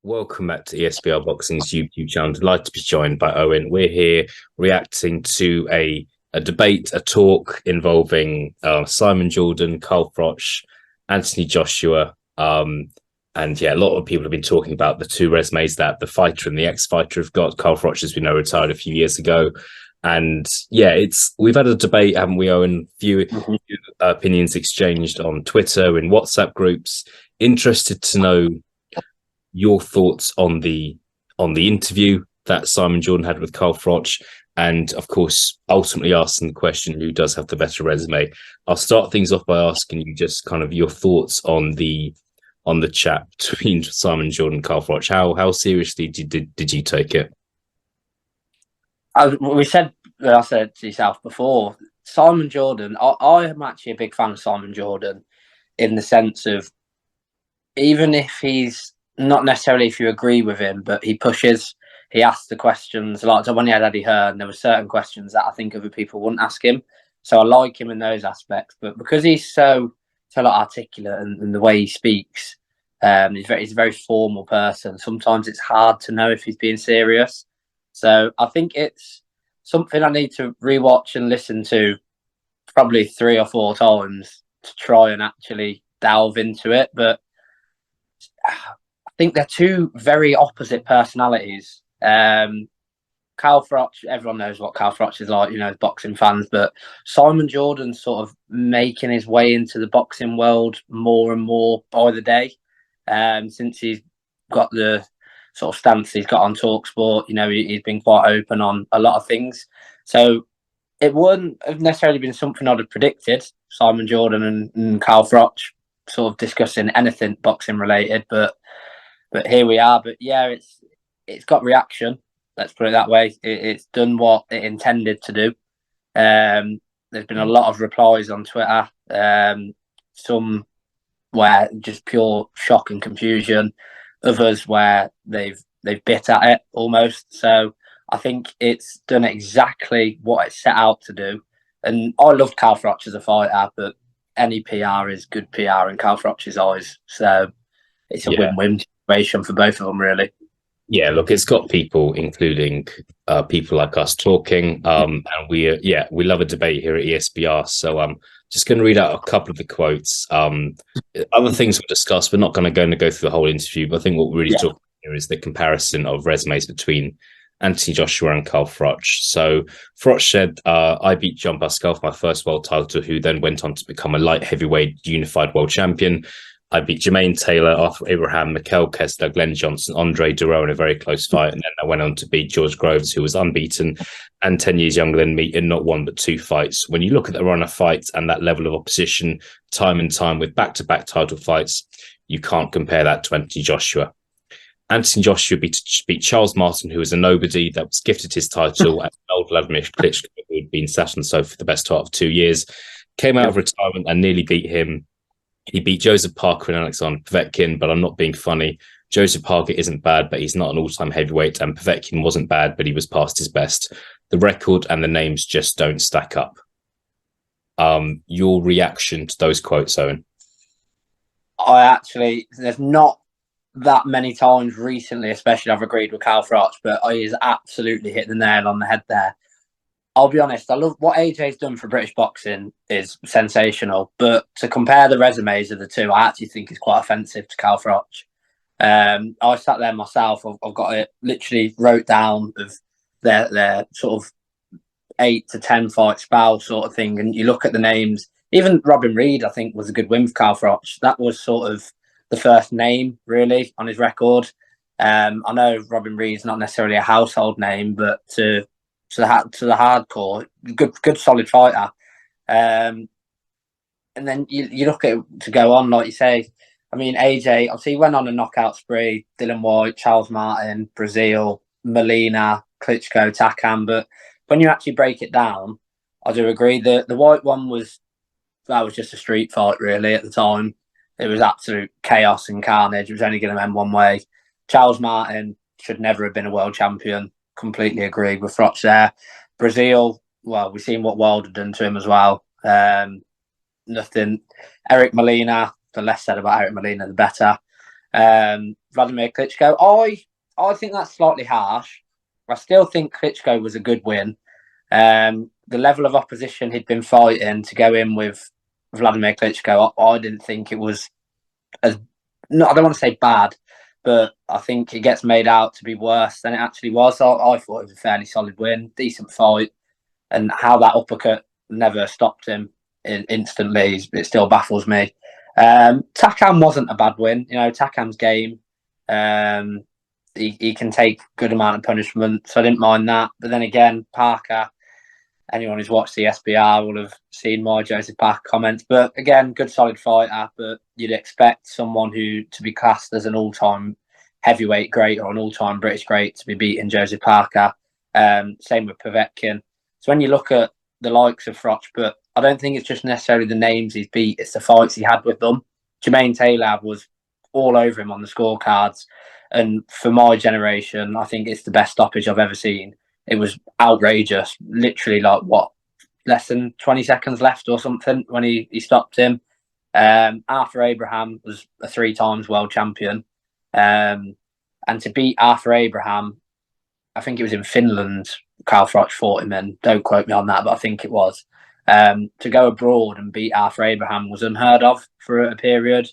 Welcome back to ESBR Boxing's YouTube channel. Delighted to be joined by Owen. We're here reacting to a debate, a talk involving Simon Jordan, Carl Froch, Anthony Joshua. And yeah, a lot of people have been talking about the two resumes that the fighter and the ex-fighter have got. Carl Froch, as we know, retired a few years ago. And yeah, we've had a debate, haven't we, Owen? Few opinions exchanged on Twitter, in WhatsApp groups. Interested to know your thoughts on the interview that Simon Jordan had with Carl Froch, and of course ultimately asking the question, who does have the better resume? I'll start things off by asking you just kind of your thoughts on the chat between Simon Jordan and Carl Froch. How seriously did you take it? I said to yourself before, Simon Jordan, I am actually a big fan of Simon Jordan, in the sense of, even if he's not necessarily if you agree with him, but he pushes, he asks the questions. Like, so when he had Eddie Hearn, there were certain questions that I think other people wouldn't ask him. So I like him in those aspects. But because he's so like articulate and the way he speaks, he's a very formal person. Sometimes it's hard to know if he's being serious. So I think it's something I need to rewatch and listen to probably 3 or 4 times to try and actually delve into it. But I think they're two very opposite personalities. Carl Froch, everyone knows what Carl Froch is like, boxing fans, but Simon Jordan's sort of making his way into the boxing world more and more by the day, since he's got the sort of stance he's got on TalkSport. He's been quite open on a lot of things. So it wouldn't have necessarily been something I'd have predicted, Simon Jordan and Carl Froch sort of discussing anything boxing related, but here we are. But yeah, it's got reaction. Let's put it that way. It's done what it intended to do. There's been a lot of replies on Twitter. Some where just pure shock and confusion. Others where they've bit at it almost. So I think it's done exactly what it set out to do. And I loved Carl Froch as a fighter, but any PR is good PR in Carl Froch's eyes. So it's a win-win situation for both of them, really. Yeah, look, it's got people, including people like us, talking, and we love a debate here at ESBR. So I'm just going to read out a couple of the quotes. Other things we'll discuss. We're not going to go through the whole interview, but I think what we're really talking here is the comparison of resumes between Anthony Joshua and Carl Froch. So Froch said, I beat John Pascal for my first world title, who then went on to become a light heavyweight unified world champion. I beat Jermaine Taylor, Arthur Abraham, Mikkel Kessler, Glenn Johnson, Andre Duro in a very close fight. And then I went on to beat George Groves, who was unbeaten and 10 years younger than me in not 1 but 2 fights. When you look at the run of fights and that level of opposition time and time with back-to-back title fights, you can't compare that to Anthony Joshua. Anthony Joshua beat Charles Martin, who was a nobody that was gifted his title, and old Vladimir Klitschko, who had been sat on the sofa for the best part of 2 years, came out of retirement and nearly beat him. He beat Joseph Parker and Alexander Povetkin, but I'm not being funny. Joseph Parker isn't bad, but he's not an all-time heavyweight, and Povetkin wasn't bad, but he was past his best. The record and the names just don't stack up. Your reaction to those quotes, Owen? There's not that many times recently, especially, I've agreed with Carl Froch, but he's absolutely hit the nail on the head there. I'll be honest, I love what AJ's done for British boxing is sensational, but to compare the resumes of the two, I actually think is quite offensive to Carl Froch. I sat there myself, I've got it literally wrote down of their sort of 8 to 10 fight spell sort of thing, and you look at the names, even Robin Reid, I think, was a good win for Carl Froch. That was sort of the first name, really, on his record. I know Robin Reid's not necessarily a household name, but to the hardcore, good solid fighter. And then you look at it to go on, like you say. I mean, AJ, obviously, he went on a knockout spree. Dylan White, Charles Martin, Brazil, Molina, Klitschko, Takam. But when you actually break it down, I do agree that the White one was just a street fight, really, at the time. It was absolute chaos and carnage. It was only going to end one way. Charles Martin should never have been a world champion. Completely agree with Froch there. Brazil, well, we've seen what Wilder done to him as well. Nothing. Eric Molina, the less said about Eric Molina, the better. Vladimir Klitschko. I think that's slightly harsh. I still think Klitschko was a good win. The level of opposition he'd been fighting to go in with Vladimir Klitschko, I didn't think it was as I don't want to say bad, but I think it gets made out to be worse than it actually was. I thought it was a fairly solid win, decent fight, and how that uppercut never stopped him instantly, it still baffles me. Takam wasn't a bad win. Takam's game. He can take good amount of punishment, so I didn't mind that. But then again, Parker, anyone who's watched the SBR will have seen my Joseph Parker comments. But again, good solid fighter, but you'd expect someone who to be classed as an all-time heavyweight great or an all-time British great to be beating Joseph Parker. Same with Povetkin. So when you look at the likes of Froch, but I don't think it's just necessarily the names he's beat, it's the fights he had with them. Jermaine Taylor was all over him on the scorecards. And for my generation, I think it's the best stoppage I've ever seen. It was outrageous. Literally, less than 20 seconds left or something when he stopped him. Arthur Abraham was a 3 times world champion. And to beat Arthur Abraham, I think it was in Finland, Carl Froch fought him in. Don't quote me on that, but I think it was. To go abroad and beat Arthur Abraham was unheard of for a period.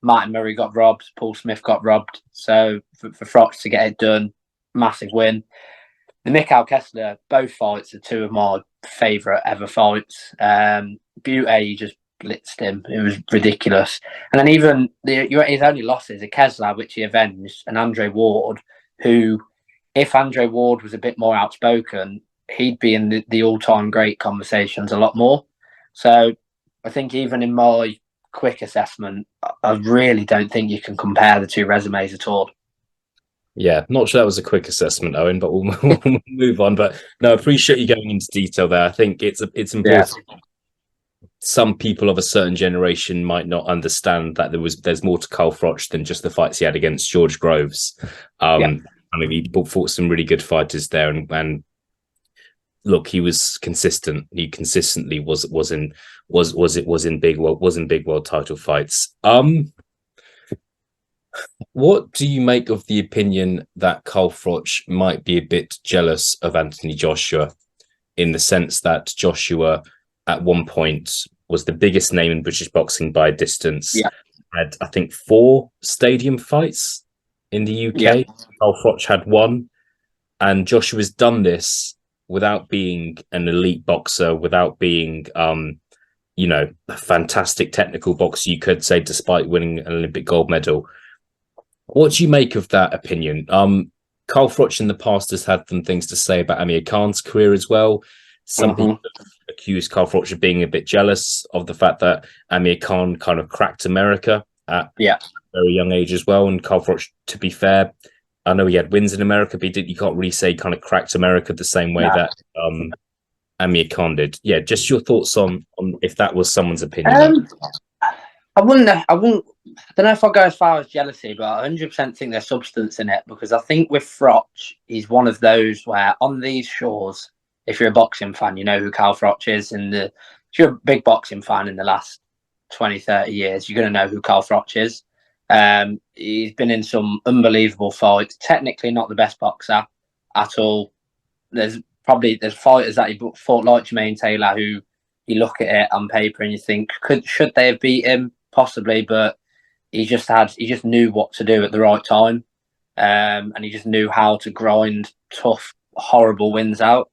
Martin Murray got robbed. Paul Smith got robbed. So for Froch to get it done, massive win. The Mikhail Kessler, both fights are 2 of my favourite ever fights. Butte just blitzed him. It was ridiculous. And then even his only losses are Kessler, which he avenged, and Andre Ward, who, if Andre Ward was a bit more outspoken, he'd be in the all-time great conversations a lot more. So I think even in my quick assessment, I really don't think you can compare the 2 resumes at all. Yeah, not sure that was a quick assessment, Owen, but we'll move on. But no, I appreciate you going into detail there. I think it's important. Yeah. Some people of a certain generation might not understand that there's more to Carl Froch than just the fights he had against George Groves. I mean, he fought some really good fighters there, and look, he was consistent. He consistently was in big world title fights. What do you make of the opinion that Carl Froch might be a bit jealous of Anthony Joshua, in the sense that Joshua at one point was the biggest name in British boxing by a distance? Yeah. Had, I think, 4 stadium fights in the UK. Yeah. Carl Froch had 1, and Joshua's done this without being an elite boxer, without being a fantastic technical boxer, you could say, despite winning an Olympic gold medal. What do you make of that opinion? Carl Froch in the past has had some things to say about Amir Khan's career as well. Some people accuse Carl Froch of being a bit jealous of the fact that Amir Khan kind of cracked America at a very young age as well. And Carl Froch, to be fair, I know he had wins in America, but you can't really say kind of cracked America the same way that Amir Khan did. Yeah, just your thoughts on if that was someone's opinion. I don't know if I'll go as far as jealousy, but I 100% think there's substance in it, because I think with Froch, he's one of those where on these shores, if you're a boxing fan, you know who Carl Froch is. If you're a big boxing fan in the last 20, 30 years, you're going to know who Carl Froch is. He's been in some unbelievable fights. Technically not the best boxer at all. There's fighters that he fought like Jermaine Taylor, who you look at it on paper and you think, should they have beat him? Possibly, but he just knew what to do at the right time. And he just knew how to grind tough, horrible wins out.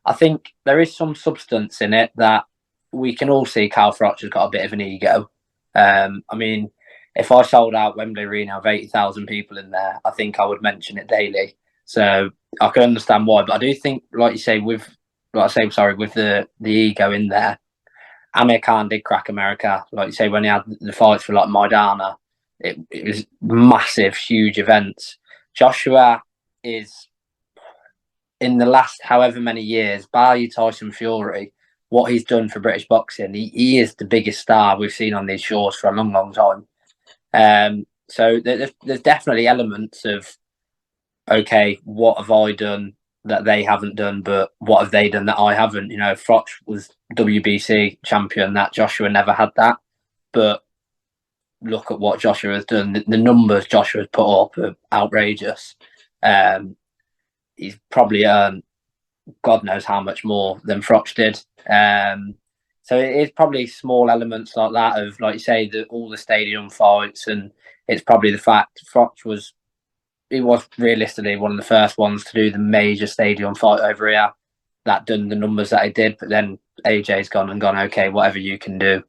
I think there is some substance in it that we can all see. Carl Froch has got a bit of an ego. I mean, if I sold out Wembley Arena of 80,000 people in there, I think I would mention it daily. So I can understand why. But I do think, like you say, with the ego in there, Amir Khan did crack America. Like you say, when he had the fights for like Maidana, it was massive, huge events. Joshua is, in the last however many years, bar Tyson Fury, what he's done for British boxing, he is the biggest star we've seen on these shores for a long, long time. So there's definitely elements of, okay, what have I done that they haven't done, but what have they done that I haven't? Froch was WBC champion, that Joshua never had that. But look at what Joshua has done. The numbers Joshua has put up are outrageous. He's probably earned God knows how much more than Froch did. So it is probably small elements like that of, like you say, all the stadium fights, and it's probably the fact Froch was realistically one of the first ones to do the major stadium fight over here that done the numbers that he did. But then AJ's gone, okay, whatever you can do,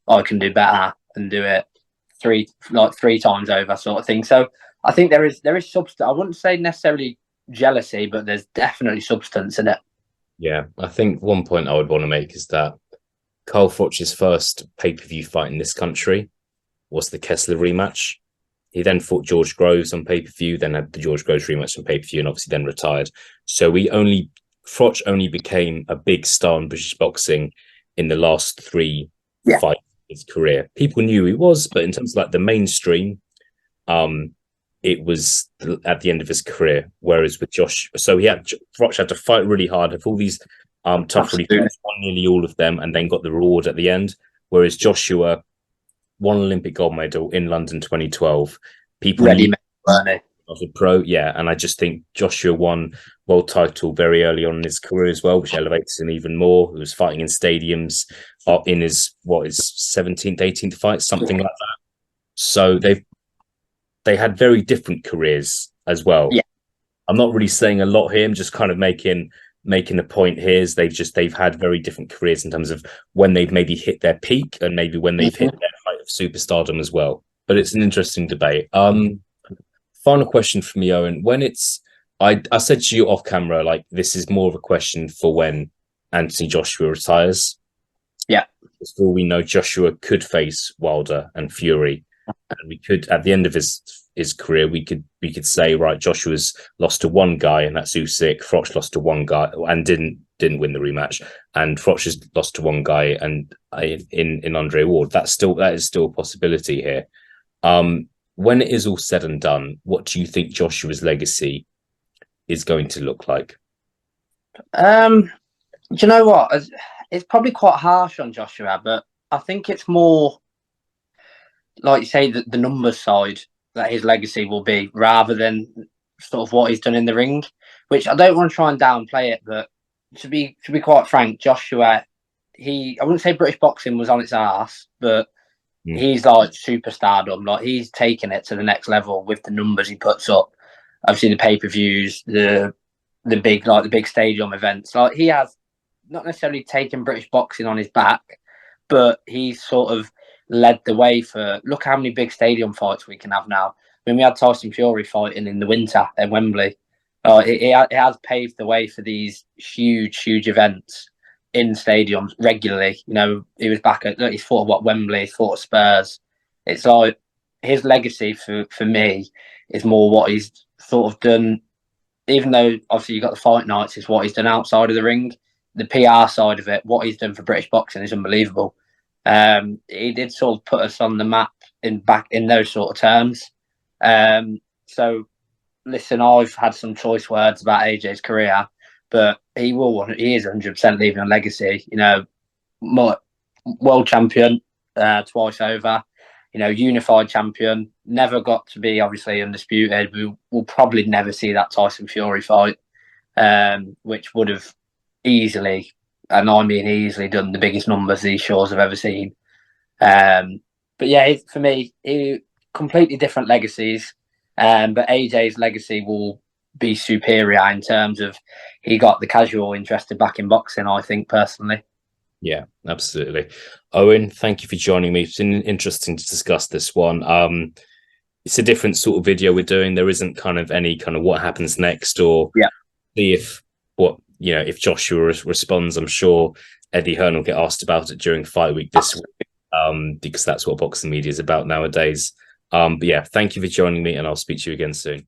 I can do better and do it three times over, sort of thing. So I think there is substance. I wouldn't say necessarily jealousy, but there's definitely substance in it. Yeah, I think one point I would want to make is that Carl Froch's first pay-per-view fight in this country was the Kessler rematch. He then fought George Groves on pay-per-view, then had the George Groves rematch on pay-per-view, and obviously then retired. So Froch only became a big star in British boxing in the last three fights of his career. People knew he was, but in terms of like the mainstream, it was at the end of his career. Whereas with Josh, so Froch had to fight really hard, have all these tough really fights, won nearly all of them, and then got the reward at the end. Whereas Joshua won Olympic gold medal in London 2012. People knew was a pro, yeah, and I just think Joshua won world title very early on in his career as well, which elevates him even more. He was fighting in stadiums in his 17th, 18th fight, something like that. So they had very different careers as well. Yeah. I'm not really saying a lot here. I'm just kind of making a point here is they've had very different careers in terms of when they've maybe hit their peak and maybe when they've hit their height of superstardom as well. But it's an interesting debate. Final question for me, Owen. I said to you off camera, like this is more of a question for when Anthony Joshua retires. Yeah. For all we know, Joshua could face Wilder and Fury, and we could at the end of his career, we could say, right, Joshua's lost to one guy, and that's Usyk. Froch lost to one guy and didn't win the rematch, and Froch has lost to one guy and in Andre Ward. That is still a possibility here. When it is all said and done, what do you think Joshua's legacy is going to look like? Do you know what? It's probably quite harsh on Joshua, but I think it's more like you say the numbers side that his legacy will be, rather than sort of what he's done in the ring. Which I don't want to try and downplay it, but to be quite frank, Joshua, I wouldn't say British boxing was on its arse, but he's like superstardom. Like he's taken it to the next level with the numbers he puts up. Obviously, the pay-per-views, the big stadium events. Like he has not necessarily taken British boxing on his back, but he's sort of led the way for. Look how many big stadium fights we can have now. When we had Tyson Fury fighting in the winter at Wembley, it has paved the way for these huge events in stadiums regularly. You know, he was back at, he's fought at Wembley, he's fought at Spurs. It's like his legacy for me is more what he's sort of done, even though obviously you got the fight nights, is what he's done outside of the ring. The PR side of it, what he's done for British boxing is unbelievable. He did sort of put us on the map back in those sort of terms. So listen, I've had some choice words about AJ's career, but he is 100% leaving a legacy. You know, world champion twice over. You know, unified champion. Never got to be obviously undisputed. We'll probably never see that Tyson Fury fight, which would have easily, and I mean easily, done the biggest numbers these shows have ever seen. But yeah, for me, completely different legacies. But AJ's legacy will be superior in terms of he got the casual interested back in boxing, I think, personally. Yeah, absolutely. Owen, thank you for joining me. It's been interesting to discuss this one. It's a different sort of video we're doing. There isn't kind of any kind of what happens next or see if Joshua responds. I'm sure Eddie Hearn will get asked about it during fight week this week, because that's what boxing media is about nowadays. But yeah, thank you for joining me, and I'll speak to you again soon.